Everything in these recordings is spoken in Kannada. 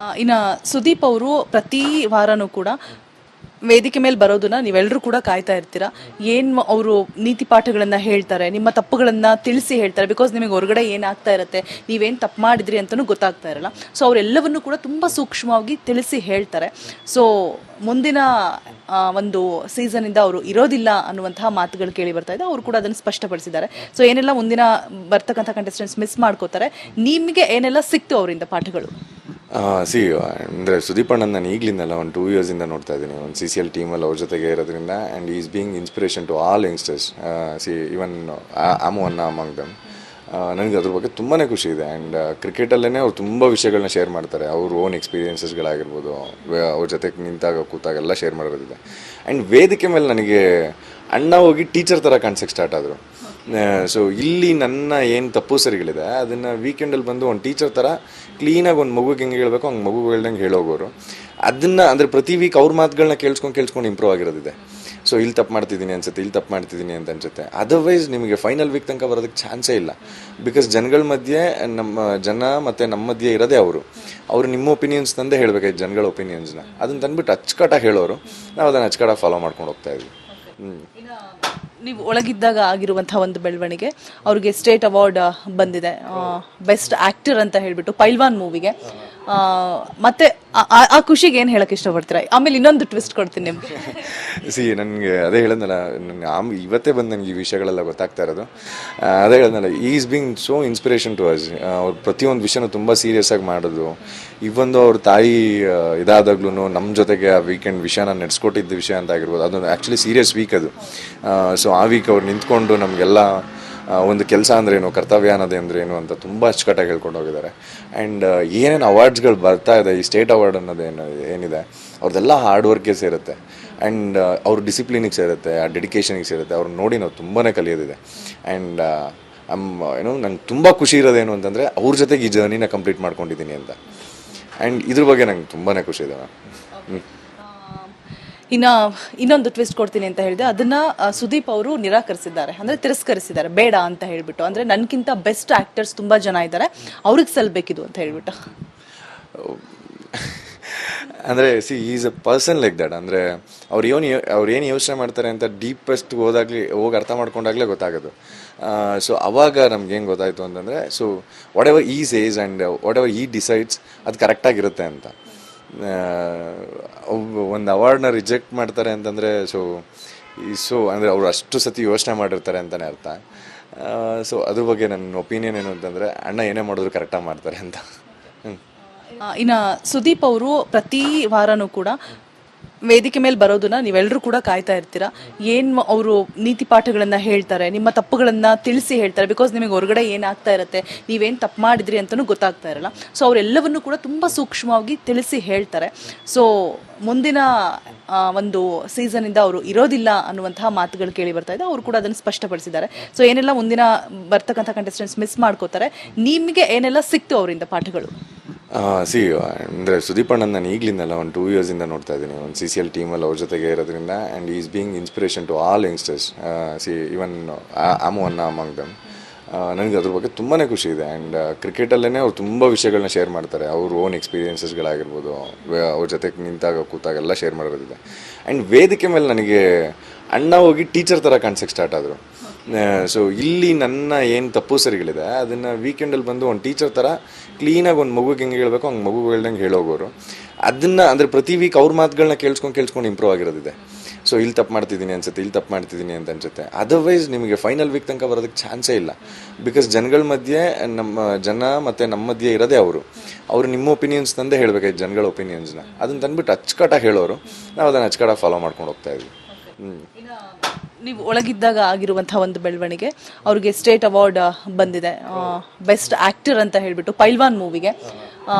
ಇನ್ನ ಸುದೀಪ್ ಅವರು ಪ್ರತಿ ವಾರನೂ ಕೂಡ ವೇದಿಕೆ ಮೇಲೆ ಬರೋದನ್ನ ನೀವೆಲ್ಲರೂ ಕೂಡ ಕಾಯ್ತಾ ಇರ್ತೀರಾ. ಏನು ಅವರು ನೀತಿ ಪಾಠಗಳನ್ನ ಹೇಳ್ತಾರೆ, ನಿಮ್ಮ ತಪ್ಪುಗಳನ್ನ ತಿಳಿಸಿ ಹೇಳ್ತಾರೆ. ಬಿಕಾಸ್ ನಿಮಗೆ ಹೊರಗಡೆ ಏನಾಗ್ತಾ ಇರುತ್ತೆ, ನೀವೇನು ತಪ್ಪು ಮಾಡಿದ್ರಿ ಅಂತಲೂ ಗೊತ್ತಾಗ್ತಾ ಇರಲ್ಲ. ಸೊ ಅವರೆಲ್ಲವನ್ನು ಕೂಡ ತುಂಬ ಸೂಕ್ಷ್ಮವಾಗಿ ತಿಳಿಸಿ ಹೇಳ್ತಾರೆ. ಸೊ ಮುಂದಿನ ಒಂದು ಸೀಸನಿಂದ ಅವರು ಇರೋದಿಲ್ಲ ಅನ್ನುವಂತಹ ಮಾತುಗಳು ಕೇಳಿ ಬರ್ತಾ ಇದೆ. ಅವರು ಕೂಡ ಅದನ್ನು ಸ್ಪಷ್ಟಪಡಿಸಿದ್ದಾರೆ. ಸೊ ಏನೆಲ್ಲ ಮುಂದಿನ ಬರ್ತಕ್ಕಂಥ ಕಂಟೆಸ್ಟೆಂಟ್ಸ್ ಮಿಸ್ ಮಾಡ್ಕೋತಾರೆ, ನಿಮಗೆ ಏನೆಲ್ಲ ಸಿಕ್ತು ಅವರಿಂದ ಪಾಠಗಳು? ಅಂದರೆ ಸುದೀಪ್ ಅಣ್ಣನ ನಾನು ಈಗಲಿಂದಲ್ಲ ಒಂದು 2 ಇಯರ್ಸಿಂದ ನೋಡ್ತಾ ಇದ್ದೀನಿ. ಒಂದು CCL ಟೀಮಲ್ಲಿ ಅವ್ರ ಜೊತೆಗೆ ಇರೋದ್ರಿಂದ and is being inspiration to all youngsters. Even am one among them. ನನಗೆ ಅದ್ರ ಬಗ್ಗೆ ತುಂಬಾ ಖುಷಿ ಇದೆ. ಆ್ಯಂಡ್ ಕ್ರಿಕೆಟಲ್ಲೇ ಅವ್ರು ತುಂಬ ವಿಷಯಗಳನ್ನ ಶೇರ್ ಮಾಡ್ತಾರೆ. ಅವ್ರ ಓನ್ ಎಕ್ಸ್ಪೀರಿಯನ್ಸಸ್ಗಳಾಗಿರ್ಬೋದು, ಅವ್ರ ಜೊತೆಗೆ ನಿಂತಾಗ ಕೂತಾಗ ಎಲ್ಲ ಶೇರ್ ಮಾಡೋದಿದೆ. ಆ್ಯಂಡ್ ವೇದಿಕೆ ಮೇಲೆ ನನಗೆ ಅಣ್ಣ ಹೋಗಿ ಟೀಚರ್ ಥರ ಕಾಣಿಸೋಕ್ಕೆ ಸ್ಟಾರ್ಟ್ ಆದರು. ಸೊ ಇಲ್ಲಿ ನನ್ನ ಏನು ತಪ್ಪು ಸರಿಗಳಿದೆ ಅದನ್ನು ವೀಕೆಂಡಲ್ಲಿ ಬಂದು ಒಂದು ಟೀಚರ್ ಥರ ಕ್ಲೀನಾಗಿ ಒಂದು ಮಗುಗೆ ಹೆಂಗೆ ಹೇಳಬೇಕು ಹಂಗೆ ಮಗು ಹೇಳ್ದಂಗೆ ಹೇಳೋಗೋರು. ಅದನ್ನು ಅಂದರೆ ಪ್ರತಿ ವೀಕ್ ಅವ್ರ ಮಾತುಗಳನ್ನ ಕೇಳಿಸ್ಕೊಂಡು ಇಂಪ್ರೂವ್ ಆಗಿರೋದಿದೆ. ಸೊ ಇಲ್ಲಿ ತಪ್ಪು ಮಾಡ್ತಿದ್ದೀನಿ ಅನ್ಸುತ್ತೆ, ಇಲ್ಲಿ ತಪ್ಪು ಮಾಡ್ತಿದ್ದೀನಿ ಅಂತ ಅನ್ಸುತ್ತೆ. ಅದರ್ವೈಸ್ ನಿಮಗೆ ಫೈನಲ್ ವೀಕ್ ತನಕ ಬರೋದಕ್ಕೆ ಚಾನ್ಸೇ ಇಲ್ಲ. ಬಿಕಾಸ್ ಜನಗಳ ಮಧ್ಯೆ ಮತ್ತು ನಮ್ಮ ಮಧ್ಯೆ ಇರೋದೇ ಅವರು ನಿಮ್ಮ ಒಪಿನಿಯನ್ಸ್ ತಂದೆ ಹೇಳಬೇಕಾಯ್ತು, ಜನಗಳ ಒಪಿನಿಯನ್ಸ್ನ ಅದನ್ನು ತಂದುಬಿಟ್ಟು ಅಚ್ಚುಕಟ್ಟಾಗಿ ಹೇಳೋರು. ನಾವು ಅದನ್ನು ಅಚ್ಚುಕಟ್ಟಾಗಿ ಫಾಲೋ ಮಾಡ್ಕೊಂಡು ಹೋಗ್ತಾ ಇದ್ವಿ. ನೀವು ಒಳಗಿದ್ದಾಗ ಆಗಿರುವಂತಹ ಒಂದು ಬೆಳವಣಿಗೆ, ಅವ್ರಿಗೆ ಸ್ಟೇಟ್ ಅವಾರ್ಡ್ ಬಂದಿದೆ ಬೆಸ್ಟ್ ಆಕ್ಟರ್ ಅಂತ ಹೇಳ್ಬಿಟ್ಟು ಪೈಲ್ವಾನ್ ಮೂವಿಗೆ. ಮತ್ತೆ ಆ ಖುಷಿಗೆ ಏನು ಹೇಳಕ್ಕೆ ಇಷ್ಟಪಡ್ತೀರಾ? ಆಮೇಲೆ ಇನ್ನೊಂದು ಟ್ವಿಸ್ಟ್ ಕೊಡ್ತೀನಿ ನಿಮ್ಗೆ. ನನಗೆ ಅದೇ ಹೇಳೋದಲ್ಲ, ಇವತ್ತೇ ಬಂದು ನನಗೆ ಈ ವಿಷಯಗಳೆಲ್ಲ ಗೊತ್ತಾಗ್ತಾ ಇರೋದು. ಅದೇ ಹೇಳೋದಲ್ಲ, is being so inspiration to us. ಅವ್ರು ಪ್ರತಿಯೊಂದು ವಿಷಯನೂ ತುಂಬ ಸೀರಿಯಸ್ ಆಗಿ ಮಾಡೋದು. ಇವೊಂದು ಅವ್ರ ತಾಯಿ ಇದಾದಾಗ್ಲೂ ನಮ್ಮ ಜೊತೆಗೆ ಆ ವೀಕೆಂಡ್ ವಿಷಯನ ನಡೆಸ್ಕೊಟ್ಟಿದ್ದ ವಿಷಯ ಅಂತ ಆಗಿರ್ಬೋದು. ಅದೊಂದು ಆ್ಯಕ್ಚುಲಿ ಸೀರಿಯಸ್ ವೀಕ್ ಅದು. ಸೊ ಆ ವೀಕ್ ಅವ್ರು ನಿಂತ್ಕೊಂಡು ನಮಗೆಲ್ಲ ಒಂದು ಕೆಲಸ ಅಂದ್ರೇನು, ಕರ್ತವ್ಯ ಅನ್ನೋದೇ ಅಂದ್ರೇನು ಅಂತ ತುಂಬ ಅಚ್ಚುಕಟ್ಟಾಗಿ ಹೇಳ್ಕೊಂಡು ಹೋಗಿದ್ದಾರೆ. ಆ್ಯಂಡ್ ಏನೇನು ಅವಾರ್ಡ್ಸ್ಗಳು ಬರ್ತಾ ಇದೆ, ಈ ಸ್ಟೇಟ್ ಅವಾರ್ಡ್ ಅನ್ನೋದೇನು ಏನಿದೆ ಅವ್ರದ್ದೆಲ್ಲ ಹಾರ್ಡ್ ವರ್ಕ್ಗೆ ಸೇರುತ್ತೆ. ಆ್ಯಂಡ್ ಅವ್ರ ಡಿಸಿಪ್ಲಿನಿಗೆ ಸೇರುತ್ತೆ, ಆ ಡೆಡಿಕೇಶನಿಗೆ ಸೇರುತ್ತೆ. ಅವ್ರು ನೋಡಿ ನಾವು ತುಂಬಾ ಕಲಿಯೋದಿದೆ. ಆ್ಯಂಡ್ ನಂಗೆ ತುಂಬ ಖುಷಿ ಇರೋದೇನು ಅಂತಂದರೆ ಅವ್ರ ಜೊತೆಗೆ ಈ ಜರ್ನಿನ ಕಂಪ್ಲೀಟ್ ಮಾಡ್ಕೊಂಡಿದ್ದೀನಿ ಅಂತ. ಆ್ಯಂಡ್ ಇದ್ರ ಬಗ್ಗೆ ನಂಗೆ ತುಂಬಾ ಖುಷಿ ಇದೆ. ಇನ್ನೊಂದು ಟ್ವಿಸ್ಟ್ ಕೊಡ್ತೀನಿ ಅಂತ ಹೇಳಿದೆ, ಅದನ್ನ ಸುದೀಪ್ ಅವರು ನಿರಾಕರಿಸಿದ್ದಾರೆ, ಅಂದ್ರೆ ತಿರಸ್ಕರಿಸಿದ್ದಾರೆ, ಬೇಡ ಅಂತ ಹೇಳ್ಬಿಟ್ಟು. ಅಂದ್ರೆ ನನ್ಕಿಂತ ಬೆಸ್ಟ್ ಆಕ್ಟರ್ಸ್ ತುಂಬಾ ಜನ ಇದ್ದಾರೆ, ಅವ್ರಿಗೆ ಸಲ್ಬೇಕಿದು ಅಂತ ಹೇಳ್ಬಿಟ್ಟು. ಅಂದರೆ is a person like that. ಅಂದರೆ ಅವ್ರು ಏನು ಯೋಚನೆ ಮಾಡ್ತಾರೆ ಅಂತ ಡೀಪೆಸ್ಟ್ ಹೋಗಿ ಅರ್ಥ ಮಾಡ್ಕೊಂಡಾಗಲೇ ಗೊತ್ತಾಗೋದು. ಸೊ ಅವಾಗ ನಮ್ಗೆ ಏನು ಗೊತ್ತಾಯಿತು ಅಂತಂದರೆ, ಸೊ ವಾಟ್ ಎವರ್ ಈ ಸೇಸ್ ಆ್ಯಂಡ್ ವಾಟ್ ಎವರ್ ಈ ಡಿಸೈಡ್ಸ್ ಅದು ಕರೆಕ್ಟಾಗಿರುತ್ತೆ ಅಂತ. ಒಂದು ಅವಾರ್ಡ್ನ ರಿಜೆಕ್ಟ್ ಮಾಡ್ತಾರೆ ಅಂತಂದರೆ ಸೊ ಅಂದರೆ ಅವರು ಅಷ್ಟು ಸತಿ ಯೋಚನೆ ಮಾಡಿರ್ತಾರೆ ಅಂತಲೇ ಅರ್ಥ. ಸೊ ಅದ್ರ ಬಗ್ಗೆ ನನ್ನ ಒಪಿನಿಯನ್ ಏನು ಅಂತಂದರೆ, ಅಣ್ಣ ಏನೇ ಮಾಡಿದ್ರು ಕರೆಕ್ಟಾಗಿ ಮಾಡ್ತಾರೆ ಅಂತ. ಇನ್ನು ಸುದೀಪ್ ಅವರು ಪ್ರತಿ ವಾರನೂ ಕೂಡ ವೇದಿಕೆ ಮೇಲೆ ಬರೋದನ್ನ ನೀವೆಲ್ಲರೂ ಕೂಡ ಕಾಯ್ತಾ ಇರ್ತೀರಾ. ಏನು ಅವರು ನೀತಿ ಪಾಠಗಳನ್ನ ಹೇಳ್ತಾರೆ, ನಿಮ್ಮ ತಪ್ಪುಗಳನ್ನ ತಿಳಿಸಿ ಹೇಳ್ತಾರೆ. ಬಿಕಾಸ್ ನಿಮಗೆ ಹೊರಗಡೆ ಏನಾಗ್ತಾ ಇರುತ್ತೆ, ನೀವೇನು ತಪ್ಪು ಮಾಡಿದ್ರಿ ಅಂತಲೂ ಗೊತ್ತಾಗ್ತಾ ಇರಲ್ಲ. ಸೊ ಅವರೆಲ್ಲವನ್ನು ಕೂಡ ತುಂಬ ಸೂಕ್ಷ್ಮವಾಗಿ ತಿಳಿಸಿ ಹೇಳ್ತಾರೆ. ಸೊ ಮುಂದಿನ ಒಂದು ಸೀಸನಿಂದ ಅವರು ಇರೋದಿಲ್ಲ ಅನ್ನುವಂತಹ ಮಾತುಗಳು ಕೇಳಿ ಬರ್ತಾ ಇದೆ. ಅವರು ಕೂಡ ಅದನ್ನು ಸ್ಪಷ್ಟಪಡಿಸಿದ್ದಾರೆ. ಸೊ ಏನೆಲ್ಲ ಮುಂದಿನ ಬರ್ತಕ್ಕಂಥ ಕಂಟೆಸ್ಟೆಂಟ್ಸ್ ಮಿಸ್ ಮಾಡ್ಕೋತಾರೆ, ನಿಮಗೆ ಏನೆಲ್ಲ ಸಿಕ್ತು ಅವರಿಂದ ಪಾಠಗಳು? ಅಂದರೆ ಸುದೀಪ್ ಅಣ್ಣನ ನಾನು ಈಗಲಿಂದಲ್ಲ ಒಂದು 2 ಇಯರ್ಸಿಂದ ನೋಡ್ತಾ ಇದ್ದೀನಿ. ಒಂದು CCL ಟೀಮಲ್ಲಿ ಅವ್ರ ಜೊತೆಗೆ ಇರೋದ್ರಿಂದ and is being inspiration to all youngsters. Even am one among them. ನನಗೆ ಅದ್ರ ಬಗ್ಗೆ ತುಂಬಾ ಖುಷಿ ಇದೆ. ಆ್ಯಂಡ್ ಕ್ರಿಕೆಟಲ್ಲೇ ಅವ್ರು ತುಂಬ ವಿಷಯಗಳನ್ನ ಶೇರ್ ಮಾಡ್ತಾರೆ. ಅವ್ರ ಓನ್ ಎಕ್ಸ್ಪೀರಿಯನ್ಸಸ್ಗಳಾಗಿರ್ಬೋದು, ಅವ್ರ ಜೊತೆಗೆ ನಿಂತಾಗ ಕೂತಾಗ ಎಲ್ಲ ಶೇರ್ ಮಾಡೋದಿದೆ. ಆ್ಯಂಡ್ ವೇದಿಕೆ ಮೇಲೆ ನನಗೆ ಅಣ್ಣ ಹೋಗಿ ಟೀಚರ್ ಥರ ಕಾಣಿಸೋಕ್ಕೆ ಸ್ಟಾರ್ಟ್ ಆದರು. ಸೊ ಇಲ್ಲಿ ನನ್ನ ಏನು ತಪ್ಪು ಸರಿಗಳಿದೆ ಅದನ್ನು ವೀಕೆಂಡಲ್ಲಿ ಬಂದು ಒಂದು ಟೀಚರ್ ಥರ ಕ್ಲೀನಾಗಿ ಒಂದು ಮಗುಗೆ ಹೆಂಗೆ ಹೇಳಬೇಕು ಹಂಗೆ ಮಗು ಹೇಳ್ದಂಗೆ ಹೇಳೋಗೋರು. ಅದನ್ನು ಅಂದರೆ ಪ್ರತಿ ವೀಕ್ ಅವ್ರ ಮಾತುಗಳನ್ನ ಕೇಳಿಸ್ಕೊಂಡು ಇಂಪ್ರೂವ್ ಆಗಿರೋದಿದೆ. ಸೊ ಇಲ್ಲಿ ತಪ್ಪು ಮಾಡ್ತಿದ್ದೀನಿ ಅನ್ಸುತ್ತೆ, ಇಲ್ಲಿ ತಪ್ಪು ಮಾಡ್ತಿದ್ದೀನಿ ಅಂತ ಅನ್ಸುತ್ತೆ. ಅದರ್ವೈಸ್ ನಿಮಗೆ ಫೈನಲ್ ವೀಕ್ ತನಕ ಬರೋದಕ್ಕೆ ಚಾನ್ಸೇ ಇಲ್ಲ. ಬಿಕಾಸ್ ಜನಗಳ ಮಧ್ಯೆ ಮತ್ತು ನಮ್ಮ ಮಧ್ಯೆ ಇರೋದೇ ಅವರು ನಿಮ್ಮ ಒಪಿನಿಯನ್ಸ್ ತಂದೆ ಹೇಳಬೇಕಾಯ್ತು, ಜನಗಳ ಒಪಿನಿಯನ್ಸ್ನ ಅದನ್ನು ತಂದುಬಿಟ್ಟು ಅಚ್ಚುಕಟ್ಟಾಗಿ ಹೇಳೋರು. ನಾವು ಅದನ್ನು ಅಚ್ಚುಕಟ್ಟಾಗಿ ಫಾಲೋ ಮಾಡ್ಕೊಂಡು ಹೋಗ್ತಾ ಇದ್ವಿ. ನೀವು ಒಳಗಿದ್ದಾಗ ಆಗಿರುವಂತಹ ಒಂದು ಬೆಳವಣಿಗೆ, ಅವ್ರಿಗೆ ಸ್ಟೇಟ್ ಅವಾರ್ಡ್ ಬಂದಿದೆ ಬೆಸ್ಟ್ ಆಕ್ಟರ್ ಅಂತ ಹೇಳ್ಬಿಟ್ಟು ಪೈಲ್ವಾನ್ ಮೂವಿಗೆ.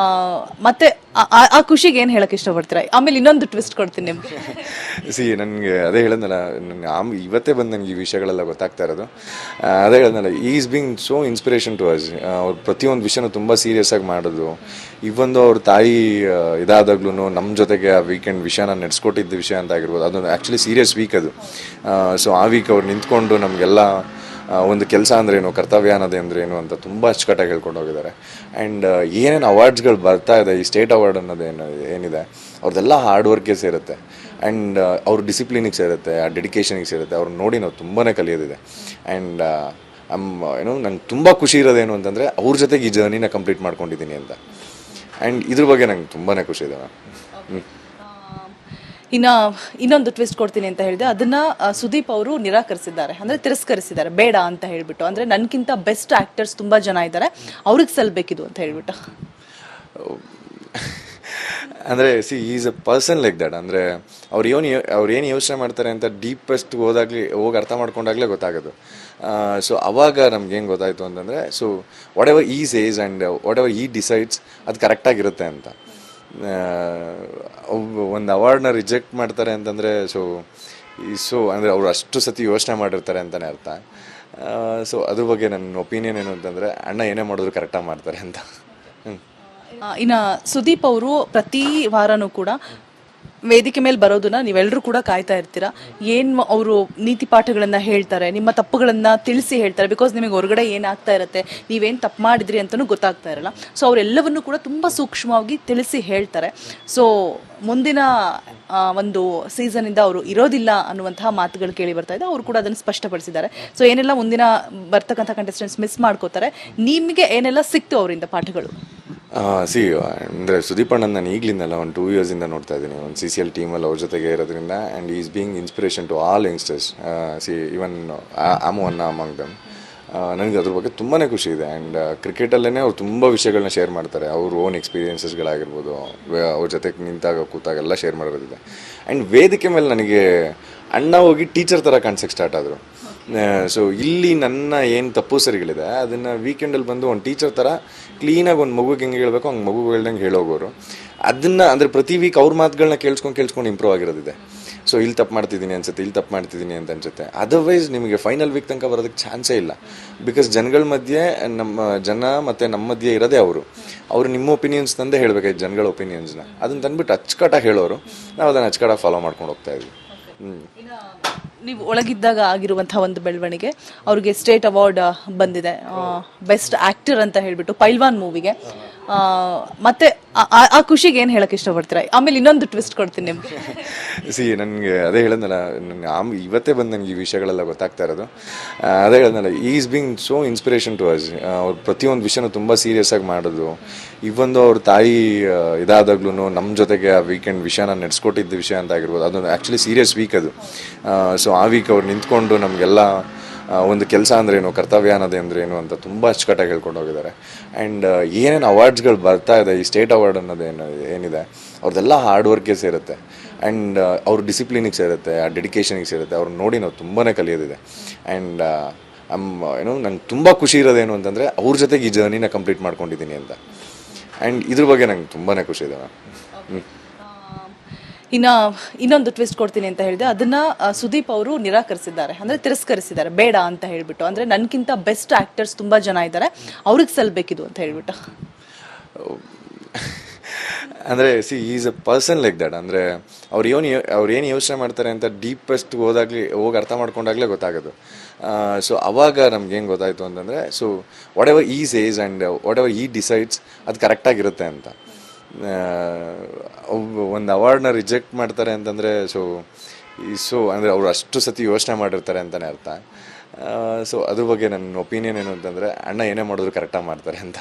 ಮತ್ತೆ ಆ ಖುಷಿಗೆ ಏನು ಹೇಳಕ್ಕೆ ಇಷ್ಟಪಡ್ತೀರಾ? ಆಮೇಲೆ ಇನ್ನೊಂದು ಟ್ವಿಸ್ಟ್ ಕೊಡ್ತೀನಿ ನಿಮ್ಗೆ. ನನಗೆ ಅದೇ ಹೇಳೋದಲ್ಲ, ಇವತ್ತೇ ಬಂದು ನನಗೆ ಈ ವಿಷಯಗಳೆಲ್ಲ ಗೊತ್ತಾಗ್ತಾ ಇರೋದು. ಅದೇ ಹೇಳೋದಲ್ಲ, is being so inspiration to us. ಅವ್ರು ಪ್ರತಿಯೊಂದು ವಿಷಯನೂ ತುಂಬ ಸೀರಿಯಸ್ ಆಗಿ ಮಾಡೋದು. ಇವೊಂದು ಅವ್ರ ತಾಯಿ ಇದಾದಾಗ್ಲೂ ನಮ್ಮ ಜೊತೆಗೆ ಆ ವೀಕೆಂಡ್ ವಿಷಯನ ನಡೆಸ್ಕೊಟ್ಟಿದ್ದ ವಿಷಯ ಅಂತ ಆಗಿರ್ಬೋದು. ಅದೊಂದು ಆ್ಯಕ್ಚುಲಿ ಸೀರಿಯಸ್ ವೀಕ್ ಅದು. ಸೊ ಆ ವೀಕ್ ಅವ್ರು ನಿಂತ್ಕೊಂಡು ನಮಗೆಲ್ಲ ಒಂದು ಕೆಲಸ ಅಂದ್ರೇನು, ಕರ್ತವ್ಯ ಅನ್ನೋದೇಂದ್ರೇನು ಅಂತ ತುಂಬ ಅಚ್ಚುಕಟ್ಟಾಗಿ ಹೇಳ್ಕೊಂಡು ಹೋಗಿದ್ದಾರೆ. ಆ್ಯಂಡ್ ಏನೇನು ಅವಾರ್ಡ್ಸ್ಗಳು ಬರ್ತಾ ಇದೆ, ಈ ಸ್ಟೇಟ್ ಅವಾರ್ಡ್ ಅನ್ನೋದೇನು ಏನಿದೆ ಅವ್ರದ್ದೆಲ್ಲ ಹಾರ್ಡ್ ವರ್ಕ್ಗೆ ಸೇರುತ್ತೆ. ಆ್ಯಂಡ್ ಅವ್ರ ಡಿಸಿಪ್ಲಿನಿಗೆ ಸೇರುತ್ತೆ, ಆ ಡೆಡಿಕೇಶನಿಗೆ ಸೇರುತ್ತೆ. ಅವ್ರು ನೋಡಿ ನಾವು ತುಂಬಾ ಕಲಿಯೋದಿದೆ. ಆ್ಯಂಡ್ ನಂಗೆ ತುಂಬ ಖುಷಿ ಇರೋದೇನು ಅಂತಂದರೆ ಅವ್ರ ಜೊತೆಗೆ ಈ ಜರ್ನಿನ ಕಂಪ್ಲೀಟ್ ಮಾಡ್ಕೊಂಡಿದ್ದೀನಿ ಅಂತ. ಆ್ಯಂಡ್ ಇದ್ರ ಬಗ್ಗೆ ನಂಗೆ ತುಂಬಾ ಖುಷಿ ಇದೆ ಮ್ಯಾಮ್. ಇನ್ನೊಂದು ಟ್ವಿಸ್ಟ್ ಕೊಡ್ತೀನಿ ಅಂತ ಹೇಳಿದೆ, ಅದನ್ನ ಸುದೀಪ್ ಅವರು ನಿರಾಕರಿಸಿದ್ದಾರೆ, ಅಂದ್ರೆ ತಿರಸ್ಕರಿಸಿದ್ದಾರೆ, ಬೇಡ ಅಂತ ಹೇಳ್ಬಿಟ್ಟು. ಅಂದ್ರೆ ನನ್ಕಿಂತ ಬೆಸ್ಟ್ ಆಕ್ಟರ್ಸ್ ತುಂಬಾ ಜನ ಇದ್ದಾರೆ, ಅವ್ರಿಗೆ ಸಲ್ಬೇಕಿದು ಅಂತ ಹೇಳ್ಬಿಟ್ಟು. ಅಂದರೆ is a person like that. ಅಂದರೆ ಅವ್ರು ಏನು ಯೋಚನೆ ಮಾಡ್ತಾರೆ ಅಂತ ಡೀಪೆಸ್ಟ್ ಹೋಗಿ ಅರ್ಥ ಮಾಡ್ಕೊಂಡಾಗಲೇ ಗೊತ್ತಾಗೋದು. ಸೊ ಅವಾಗ ನಮ್ಗೆ ಏನು ಗೊತ್ತಾಯಿತು ಅಂತಂದರೆ, ಸೊ ವಾಟ್ ಎವರ್ ಈ ಸೇಸ್ ಆ್ಯಂಡ್ ವಾಟ್ ಎವರ್ ಈ ಡಿಸೈಡ್ಸ್ ಅದು ಕರೆಕ್ಟಾಗಿರುತ್ತೆ ಅಂತ. ಒಂದು ಅವಾರ್ಡ್ನ ರಿಜೆಕ್ಟ್ ಮಾಡ್ತಾರೆ ಅಂತಂದರೆ ಸೊ ಅಂದರೆ ಅವರು ಅಷ್ಟು ಸತಿ ಯೋಚನೆ ಮಾಡಿರ್ತಾರೆ ಅಂತಲೇ ಅರ್ಥ. ಸೊ ಅದ್ರ ಬಗ್ಗೆ ನನ್ನ ಒಪಿನಿಯನ್ ಏನು ಅಂತಂದರೆ, ಅಣ್ಣ ಏನೇ ಮಾಡಿದ್ರು ಕರೆಕ್ಟಾಗಿ ಮಾಡ್ತಾರೆ ಅಂತ. ಇನ್ನು ಸುದೀಪ್ ಅವರು ಪ್ರತಿ ವಾರನೂ ಕೂಡ ವೇದಿಕೆ ಮೇಲೆ ಬರೋದನ್ನ ನೀವೆಲ್ಲರೂ ಕೂಡ ಕಾಯ್ತಾ ಇರ್ತೀರಾ. ಏನು ಅವರು ನೀತಿ ಪಾಠಗಳನ್ನ ಹೇಳ್ತಾರೆ, ನಿಮ್ಮ ತಪ್ಪುಗಳನ್ನ ತಿಳಿಸಿ ಹೇಳ್ತಾರೆ. ಬಿಕಾಸ್ ನಿಮಗೆ ಹೊರಗಡೆ ಏನಾಗ್ತಾ ಇರುತ್ತೆ, ನೀವೇನು ತಪ್ಪು ಮಾಡಿದ್ರಿ ಅಂತಲೂ ಗೊತ್ತಾಗ್ತಾ ಇರಲ್ಲ. ಸೊ ಅವರೆಲ್ಲವನ್ನು ಕೂಡ ತುಂಬ ಸೂಕ್ಷ್ಮವಾಗಿ ತಿಳಿಸಿ ಹೇಳ್ತಾರೆ. ಸೊ ಮುಂದಿನ ಒಂದು ಸೀಸನಿಂದ ಅವರು ಇರೋದಿಲ್ಲ ಅನ್ನುವಂತಹ ಮಾತುಗಳು ಕೇಳಿ ಬರ್ತಾ ಇದೆ. ಅವರು ಕೂಡ ಅದನ್ನು ಸ್ಪಷ್ಟಪಡಿಸಿದ್ದಾರೆ. ಸೊ ಏನೆಲ್ಲ ಮುಂದಿನ ಬರ್ತಕ್ಕಂಥ ಕಂಟೆಸ್ಟೆಂಟ್ಸ್ ಮಿಸ್ ಮಾಡ್ಕೋತಾರೆ, ನಿಮಗೆ ಏನೆಲ್ಲ ಸಿಕ್ತು ಅವರಿಂದ ಪಾಠಗಳು? ಅಂದರೆ ಸುದೀಪ್ ಅಣ್ಣನ ನಾನು ಈಗಲಿಂದಲ್ಲ ಒಂದು 2 ಇಯರ್ಸಿಂದ ನೋಡ್ತಾ ಇದ್ದೀನಿ. ಒಂದು CCL ಟೀಮಲ್ಲಿ ಅವ್ರ ಜೊತೆಗೆ ಇರೋದ್ರಿಂದ. And is being inspiration to all youngsters. Even am one among them. ನನಗೆ ಅದ್ರ ಬಗ್ಗೆ ತುಂಬಾ ಖುಷಿ ಇದೆ. ಆ್ಯಂಡ್ ಕ್ರಿಕೆಟಲ್ಲೇ ಅವ್ರು ತುಂಬ ವಿಷಯಗಳನ್ನ ಶೇರ್ ಮಾಡ್ತಾರೆ. ಅವ್ರ ಓನ್ ಎಕ್ಸ್ಪೀರಿಯನ್ಸಸ್ಗಳಾಗಿರ್ಬೋದು, ಅವ್ರ ಜೊತೆಗೆ ನಿಂತಾಗ ಕೂತಾಗ ಎಲ್ಲ ಶೇರ್ ಮಾಡೋದಿದೆ. ಆ್ಯಂಡ್ ವೇದಿಕೆ ಮೇಲೆ ನನಗೆ ಅಣ್ಣ ಹೋಗಿ ಟೀಚರ್ ಥರ ಕಾಣಿಸೋಕ್ಕೆ ಸ್ಟಾರ್ಟ್ ಆದರು. ಸೊ ಇಲ್ಲಿ ನನ್ನ ಏನು ತಪ್ಪು ಸರಿಗಳಿದೆ ಅದನ್ನು ವೀಕೆಂಡಲ್ಲಿ ಬಂದು ಒಂದು ಟೀಚರ್ ಥರ ಕ್ಲೀನಾಗಿ ಒಂದು ಮಗುಗೆ ಹೆಂಗೆ ಹೇಳಬೇಕು ಹಂಗೆ ಮಗು ಹೇಳ್ದಂಗೆ ಹೇಳೋಗೋರು. ಅದನ್ನು ಅಂದರೆ ಪ್ರತಿ ವೀಕ್ ಅವ್ರ ಮಾತುಗಳನ್ನ ಕೇಳಿಸ್ಕೊಂಡು ಇಂಪ್ರೂವ್ ಆಗಿರೋದಿದೆ. ಸೊ ಇಲ್ಲಿ ತಪ್ಪು ಮಾಡ್ತಿದ್ದೀನಿ ಅನ್ಸುತ್ತೆ, ಇಲ್ಲಿ ತಪ್ಪು ಮಾಡ್ತಿದ್ದೀನಿ ಅಂತ ಅನ್ಸುತ್ತೆ. ಅದರ್ವೈಸ್ ನಿಮಗೆ ಫೈನಲ್ ವೀಕ್ ತನಕ ಬರೋದಕ್ಕೆ ಚಾನ್ಸೇ ಇಲ್ಲ. ಬಿಕಾಸ್ ಜನಗಳ ಮಧ್ಯೆ ಮತ್ತು ನಮ್ಮ ಮಧ್ಯೆ ಇರೋದೇ ಅವರು ನಿಮ್ಮ ಒಪಿನಿಯನ್ಸ್ ತಂದೆ ಹೇಳಬೇಕಾಯ್ತು, ಜನಗಳ ಒಪಿನಿಯನ್ಸ್ನ ಅದನ್ನು ತಂದುಬಿಟ್ಟು ಅಚ್ಚುಕಟ್ಟಾಗಿ ಹೇಳೋರು. ನಾವು ಅದನ್ನು ಅಚ್ಚುಕಟ್ಟಾಗಿ ಫಾಲೋ ಮಾಡ್ಕೊಂಡು ಹೋಗ್ತಾ ಇದ್ವಿ. ನೀವು ಒಳಗಿದ್ದಾಗ ಆಗಿರುವಂತಹ ಒಂದು ಬೆಳವಣಿಗೆ, ಅವ್ರಿಗೆ ಸ್ಟೇಟ್ ಅವಾರ್ಡ್ ಬಂದಿದೆ ಬೆಸ್ಟ್ ಆಕ್ಟರ್ ಅಂತ ಹೇಳ್ಬಿಟ್ಟು ಪೈಲ್ವಾನ್ ಮೂವಿಗೆ. ಮತ್ತೆ ಆ ಖುಷಿಗೆ ಏನು ಹೇಳಕ್ಕೆ ಇಷ್ಟಪಡ್ತೀರಾ? ಆಮೇಲೆ ಇನ್ನೊಂದು ಟ್ವಿಸ್ಟ್ ಕೊಡ್ತೀನಿ ನಿಮ್ಗೆ. ನನಗೆ ಅದೇ ಹೇಳೋದಲ್ಲ, ಇವತ್ತೇ ಬಂದು ನನಗೆ ಈ ವಿಷಯಗಳೆಲ್ಲ ಗೊತ್ತಾಗ್ತಾ ಇರೋದು. ಅದೇ ಹೇಳೋದಲ್ಲ, is being so inspiration to us. ಅವ್ರು ಪ್ರತಿಯೊಂದು ವಿಷಯನೂ ತುಂಬ ಸೀರಿಯಸ್ ಆಗಿ ಮಾಡೋದು. ಇವೊಂದು ಅವ್ರ ತಾಯಿ ಇದಾದಾಗ್ಲೂ ನಮ್ಮ ಜೊತೆಗೆ ಆ ವೀಕೆಂಡ್ ವಿಷಯನ ನಡೆಸ್ಕೊಟ್ಟಿದ್ದ ವಿಷಯ ಅಂತ ಆಗಿರ್ಬೋದು. ಅದೊಂದು ಆ್ಯಕ್ಚುಲಿ ಸೀರಿಯಸ್ ವೀಕ್ ಅದು. ಸೊ ಆ ವೀಕ್ ಅವ್ರು ನಿಂತ್ಕೊಂಡು ನಮಗೆಲ್ಲ ಒಂದು ಕೆಲಸ ಅಂದ್ರೇನು, ಕರ್ತವ್ಯ ಅನ್ನೋದೇಂದ್ರೇನು ಅಂತ ತುಂಬ ಅಚ್ಚುಕಟ್ಟಾಗಿ ಹೇಳ್ಕೊಂಡು ಹೋಗಿದ್ದಾರೆ. ಆ್ಯಂಡ್ ಏನೇನು ಅವಾರ್ಡ್ಸ್ಗಳು ಬರ್ತಾ ಇದೆ, ಈ ಸ್ಟೇಟ್ ಅವಾರ್ಡ್ ಅನ್ನೋದೇನು ಏನಿದೆ ಅವ್ರದ್ದೆಲ್ಲ ಹಾರ್ಡ್ ವರ್ಕ್ಗೆ ಸೇರುತ್ತೆ. ಆ್ಯಂಡ್ ಅವ್ರ ಡಿಸಿಪ್ಲಿನಿಗೆ ಸೇರುತ್ತೆ, ಆ ಡೆಡಿಕೇಶನಿಗೆ ಸೇರುತ್ತೆ. ಅವ್ರು ನೋಡಿ ನಾವು ತುಂಬಾ ಕಲಿಯೋದಿದೆ. ಆ್ಯಂಡ್ ನಂಗೆ ತುಂಬ ಖುಷಿ ಇರೋದೇನು ಅಂತಂದರೆ ಅವ್ರ ಜೊತೆಗೆ ಈ ಜರ್ನಿನ ಕಂಪ್ಲೀಟ್ ಮಾಡ್ಕೊಂಡಿದ್ದೀನಿ ಅಂತ. ಆ್ಯಂಡ್ ಇದ್ರ ಬಗ್ಗೆ ನಂಗೆ ತುಂಬಾ ಖುಷಿ ಇದೆ ಮ್ಯಾಮ್. ಇನ್ನೊಂದು ಟ್ವಿಸ್ಟ್ ಕೊಡ್ತೀನಿ ಅಂತ ಹೇಳಿದೆ, ಅದನ್ನ ಸುದೀಪ್ ಅವರು ನಿರಾಕರಿಸಿದ್ದಾರೆ, ಅಂದ್ರೆ ತಿರಸ್ಕರಿಸಿದ್ದಾರೆ, ಬೇಡ ಅಂತ ಹೇಳ್ಬಿಟ್ಟು. ಅಂದ್ರೆ ನನ್ಕಿಂತ ಬೆಸ್ಟ್ ಆಕ್ಟರ್ಸ್ ತುಂಬಾ ಜನ ಇದ್ದಾರೆ, ಅವ್ರಿಗೆ ಸಲ್ಬೇಕಿದು ಅಂತ ಹೇಳ್ಬಿಟ್ಟು. ಅಂದರೆ is a person like that. ಅಂದರೆ ಅವ್ರು ಏನು ಯೋಚನೆ ಮಾಡ್ತಾರೆ ಅಂತ ಡೀಪೆಸ್ಟ್ ಹೋಗಿ ಅರ್ಥ ಮಾಡ್ಕೊಂಡಾಗಲೇ ಗೊತ್ತಾಗೋದು. ಸೊ ಅವಾಗ ನಮ್ಗೆ ಏನು ಗೊತ್ತಾಯಿತು ಅಂತಂದರೆ, ಸೊ ವಾಟ್ ಎವರ್ ಈ ಸೇಸ್ ಆ್ಯಂಡ್ ವಾಟ್ ಎವರ್ ಈ ಡಿಸೈಡ್ಸ್ ಅದು ಕರೆಕ್ಟಾಗಿರುತ್ತೆ ಅಂತ. ಒಂದು ಅವಾರ್ಡ್ನ ರಿಜೆಕ್ಟ್ ಮಾಡ್ತಾರೆ ಅಂತಂದರೆ ಸೊ ಅಂದರೆ ಅವರು ಅಷ್ಟು ಸತಿ ಯೋಚನೆ ಮಾಡಿರ್ತಾರೆ ಅಂತಲೇ ಅರ್ಥ. ಸೊ ಅದ್ರ ಬಗ್ಗೆ ನನ್ನ ಒಪಿನಿಯನ್ ಏನು ಅಂತಂದರೆ, ಅಣ್ಣ ಏನೇ ಮಾಡಿದ್ರು ಕರೆಕ್ಟಾಗಿ ಮಾಡ್ತಾರೆ ಅಂತ.